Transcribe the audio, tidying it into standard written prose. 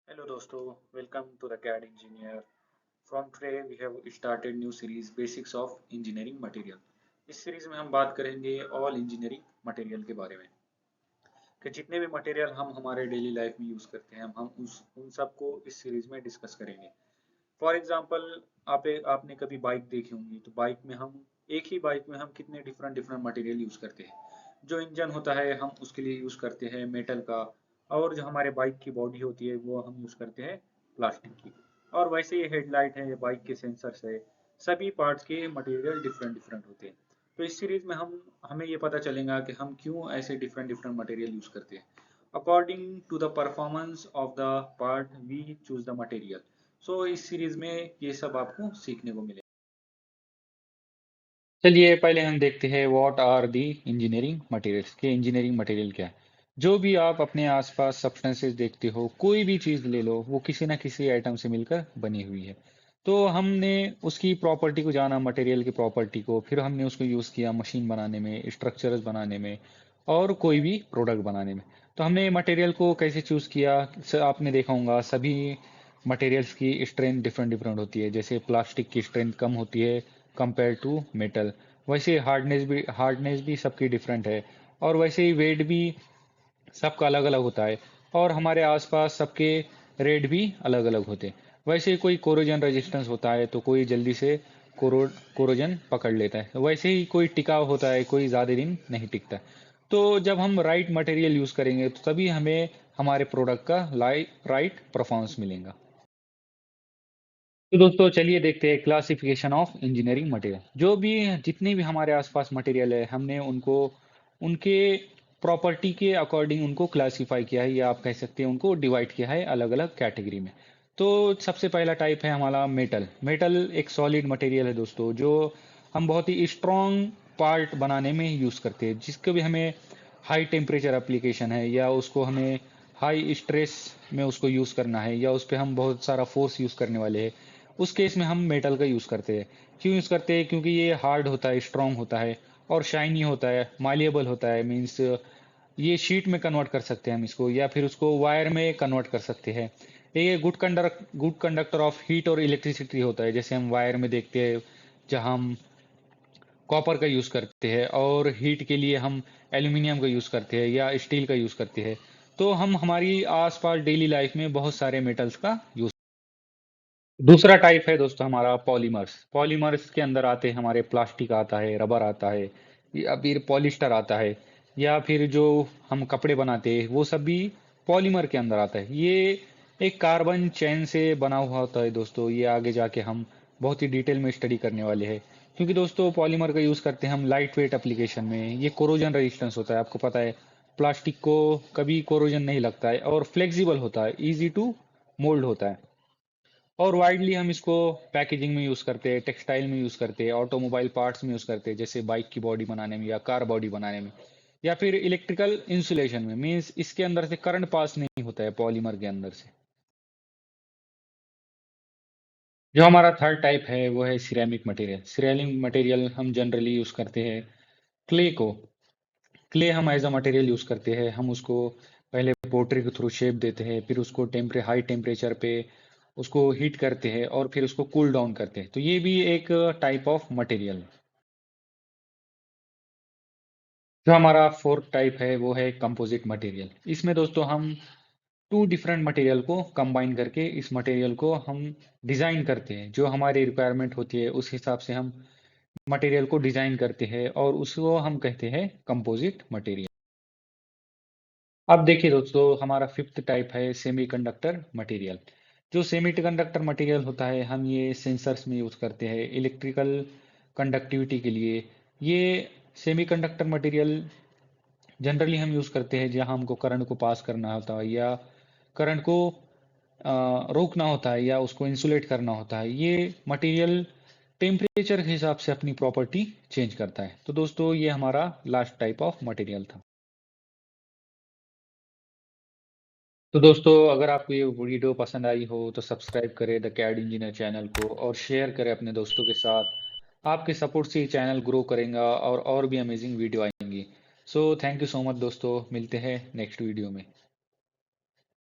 Hello दोस्तों, welcome to the CAD Engineer. From today we have started new series Basics of Engineering Material. इस series में हम बात करेंगे ऑल इंजीनियरिंग मटेरियल के बारे में कि जितने भी मटेरियल हम हमारे डेली लाइफ में यूज करते हैं हम उन सबको इस सीरीज में डिस्कस करेंगे। फॉर एग्जांपल आपने कभी बाइक देखी होंगी तो बाइक में हम एक ही बाइक में हम कितने डिफरेंट डिफरेंट मटेरियल यूज करते हैं। जो इंजन होता है हम उसके लिए यूज करते हैं मेटल का, और जो हमारे बाइक की बॉडी होती है वो हम यूज करते हैं प्लास्टिक की। और वैसे ही हेडलाइट है, बाइक के सेंसर्स है, सभी पार्ट्स के मटेरियल डिफरेंट डिफरेंट होते हैं। तो इस सीरीज में हमें ये पता चलेगा कि हम क्यों ऐसे डिफरेंट डिफरेंट मटेरियल यूज करते हैं। According to the performance of the part we choose the material. So इस सीरीज में ये सब आपको सीखने को मिलेगा। चलिए पहले हम देखते हैं what are the engineering materials के इंजीनियरिंग मटेरियल क्या है। जो भी आप अपने आसपास सब्सटेंसेस देखते हो, कोई भी चीज़ ले लो, वो किसी ना किसी आइटम से मिलकर बनी हुई है। तो हमने उसकी प्रॉपर्टी को जाना, मटेरियल की प्रॉपर्टी को, फिर हमने उसको यूज़ किया मशीन बनाने में, स्ट्रक्चर्स बनाने में और कोई भी प्रोडक्ट बनाने में। तो हमने मटेरियल को कैसे चूज़ किया, आपने देखा होगा सभी मटेरियल्स की स्ट्रेंथ डिफरेंट डिफरेंट होती है। जैसे प्लास्टिक की स्ट्रेंथ कम होती है कंपेयर टू मेटल, वैसे हार्डनेस भी सबकी डिफरेंट है, और वैसे ही वेट भी सबका अलग अलग होता है, और हमारे आसपास सबके रेट भी अलग अलग होते हैं। वैसे ही कोई कोरोजन रेजिस्टेंस होता है तो कोई जल्दी से कोरोजन पकड़ लेता है, वैसे ही कोई टिकाऊ होता है, कोई ज़्यादा दिन नहीं टिकता है। तो जब हम राइट मटेरियल यूज़ करेंगे तो तभी हमें हमारे प्रोडक्ट का राइट परफॉर्मेंस मिलेगा। तो दोस्तों चलिए देखते हैं क्लासिफिकेशन ऑफ इंजीनियरिंग मटेरियल। जो भी जितने भी हमारे आसपास मटेरियल है, हमने उनको उनके प्रॉपर्टी के अकॉर्डिंग उनको क्लासिफाई किया है, या आप कह सकते हैं उनको डिवाइड किया है अलग अलग कैटेगरी में। तो सबसे पहला टाइप है हमारा मेटल। मेटल एक सॉलिड मटेरियल है दोस्तों, जो हम बहुत ही स्ट्रॉन्ग पार्ट बनाने में यूज़ करते हैं, जिसको भी हमें हाई टेम्परेचर एप्लीकेशन है, या उसको हमें हाई स्ट्रेस में उसको यूज़ करना है, या उस पर हम बहुत सारा फोर्स यूज़ करने वाले हैं, उस केस में हम मेटल का यूज़ करते हैं। क्यों यूज़ करते हैं? क्योंकि ये हार्ड होता है, स्ट्रांग होता है और शाइनी होता है, मालिएबल होता है। मीन्स ये शीट में कन्वर्ट कर सकते हैं हम इसको, या फिर उसको वायर में कन्वर्ट कर सकते हैं। ये गुड कंडक्टर ऑफ हीट और इलेक्ट्रिसिटी होता है, जैसे हम वायर में देखते हैं जहाँ हम कॉपर का यूज़ करते हैं, और हीट के लिए हम एल्यूमिनियम का यूज़ करते हैं या स्टील का यूज़ करते हैं। तो हम हमारी आसपास डेली लाइफ में बहुत सारे मेटल्स का यूज़। दूसरा टाइप है दोस्तों हमारा पॉलीमर्स। पॉलीमर्स के अंदर आते हैं हमारे प्लास्टिक आता है, रबर आता है, या फिर पॉलिस्टर आता है, या फिर जो हम कपड़े बनाते हैं वो सब भी पॉलीमर के अंदर आता है। ये एक कार्बन चैन से बना हुआ होता है दोस्तों। ये आगे जाके हम बहुत ही डिटेल में स्टडी करने वाले हैं, क्योंकि दोस्तों पॉलीमर का यूज़ करते हैं हम लाइट वेट एप्लीकेशन में। ये कोरोजन रेजिस्टेंस होता है, आपको पता है प्लास्टिक को कभी कोरोजन नहीं लगता है, और फ्लेक्सिबल होता है, इजी टू मोल्ड होता है। और वाइडली हम इसको पैकेजिंग में यूज़ करते हैं, टेक्सटाइल में यूज़ करते हैं, ऑटोमोबाइल पार्ट्स में यूज़ करते हैं, जैसे बाइक की बॉडी बनाने में या कार बॉडी बनाने में, या फिर इलेक्ट्रिकल इंसुलेशन में। मीन्स इसके अंदर से करंट पास नहीं होता है पॉलीमर के अंदर से। जो हमारा थर्ड टाइप है वो है सिरेमिक मटेरियल। सिरेमिक मटेरियल हम जनरली यूज़ करते हैं क्ले को। क्ले हम एज अ मटेरियल यूज़ करते हैं। हम उसको पहले पोट्री के थ्रू शेप देते हैं, फिर उसको हाई टेम्परेचर पे उसको हीट करते हैं, और फिर उसको कूल डाउन करते हैं। तो ये भी एक टाइप ऑफ मटेरियल है। जो हमारा फोर्थ टाइप है वो है कंपोजिट मटेरियल। इसमें दोस्तों हम टू डिफरेंट मटेरियल को कंबाइन करके इस मटेरियल को हम डिज़ाइन करते हैं। जो हमारी रिक्वायरमेंट होती है उस हिसाब से हम मटेरियल को डिज़ाइन करते हैं, और उसको हम कहते हैं कंपोजिट मटेरियल। अब देखिए दोस्तों, हमारा फिफ्थ टाइप है सेमीकंडक्टर मटेरियल। जो सेमीकंडक्टर मटेरियल होता है, हम ये सेंसर्स में यूज़ करते हैं इलेक्ट्रिकल कंडक्टिविटी के लिए। ये सेमीकंडक्टर मटेरियल जनरली हम यूज़ करते हैं जहाँ हमको करंट को पास करना होता है, या करंट को रोकना होता है, या उसको इंसुलेट करना होता है। ये मटेरियल टेम्परेचर के हिसाब से अपनी प्रॉपर्टी चेंज करता है। तो दोस्तों ये हमारा लास्ट टाइप ऑफ मटेरियल था। तो दोस्तों अगर आपको ये वीडियो पसंद आई हो तो सब्सक्राइब करें द कैड इंजीनियर चैनल को, और शेयर करें अपने दोस्तों के साथ। आपके सपोर्ट से ये चैनल ग्रो करेगा, और भी अमेजिंग वीडियो आएंगी। So thank you so much दोस्तों, मिलते हैं नेक्स्ट वीडियो में।